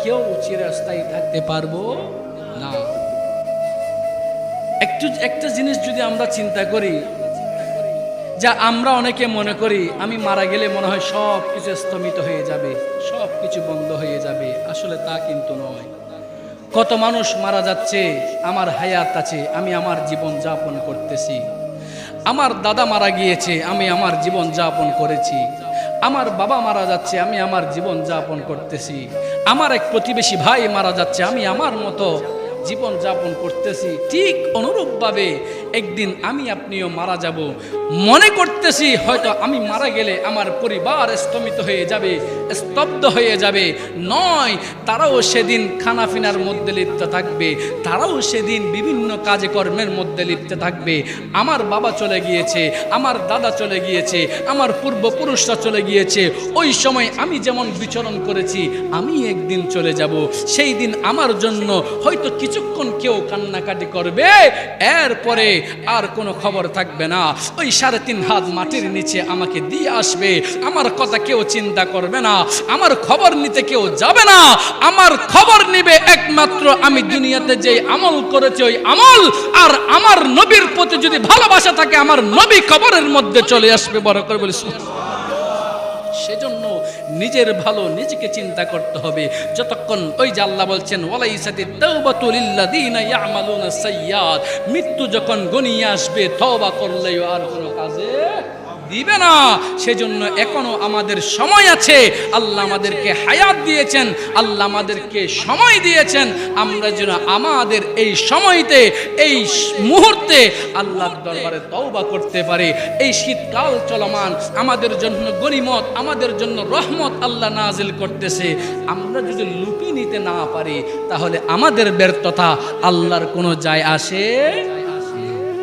কেউ চিরস্থায়ী থাকতে পারবো না। একটা জিনিস যদি আমরা চিন্তা করি, যা আমরা অনেকে মনে করি আমি মারা গেলে মনে হয় সব কিছু স্তমিত হয়ে যাবে, সব কিছু বন্ধ হয়ে যাবে। আসলে তা কিন্তু নয়। কত মানুষ মারা যাচ্ছে, আমার হায়াত আছে, আমি আমার জীবন যাপন করতেছি। আমার দাদা মারা গিয়েছে, আমি আমার জীবন যাপন করেছি। আমার বাবা মারা যাচ্ছে, আমি আমার জীবন যাপন করতেছি। আমার এক প্রতিবেশী ভাই মারা যাচ্ছে, আমি আমার মতো জীবন যাপন করতেছি। ঠিক অনুরূপভাবে একদিন আমি আপনিও মারা যাব। মনে করতেছি হয়তো আমি মারা গেলে আমার পরিবার স্তমিত হয়ে যাবে, স্তব্ধ হয়ে যাবে। নয়, তারাও সেদিন খানাফিনার মধ্যে লিপ্ত থাকবে, তারাও সেদিন বিভিন্ন কাজে কর্মের মধ্যে লিপ্ত থাকবে। আমার বাবা চলে গিয়েছে, আমার দাদা চলে গিয়েছে, আমার পূর্বপুরুষরা চলে গিয়েছে। ওই সময় আমি যেমন বিচরণ করেছি, আমি একদিন চলে যাব। সেই দিন আমার জন্য হয়তো কিছুক্ষণ কেউ কান্নাকাটি করবে, এরপরে আর কোনো খবর থাকবে না। ওই 3.5 হাত মাটির নিচে আমাকে দিয়ে আসবে, আমার কথা কেউ চিন্তা করবে না, আমার খবর নিতে কেউ যাবে না। আমার খবর নিবে একমাত্র আমি দুনিয়াতে যে আমল করেছি ওই আমল, আর আমার নবীর প্রতি যদি ভালোবাসা থাকে আমার নবী কবরের মধ্যে চলে আসবে। বড় করে বলি সেজন্য নিজের ভালো নিজেকে চিন্তা করতে হবে। যতক্ষণ ওই যে আল্লাহ বলছেন ওয়ালাইসাতিত তাওবাতু লিল্লাযিনা ইয়ামালুনা সাইয়্যাত, মৃত্যু যখন ঘনিয়ে আসবে তওবা করলেও আর কোনো কাজে দিবে না। সেজন্য এখনো আমাদের সময় আছে। আল্লাহ আমাদেরকে হায়াত দিয়েছেন, আল্লাহ আমাদেরকে সময় দিয়েছেন। আমরা যেন আমাদের এই সময়তে, এই মুহূর্তে আল্লাহর দরবারে তওবা করতে পারি। এই শীতকাল চলমান, আমাদের জন্য গনিমত, আমাদের জন্য রহমত আল্লাহ নাজিল করতেছে। আমরা যদি লুকিয়ে নিতে না পারি তাহলে আমাদের ব্যর্থতা আল্লাহর কোনো যায় আসে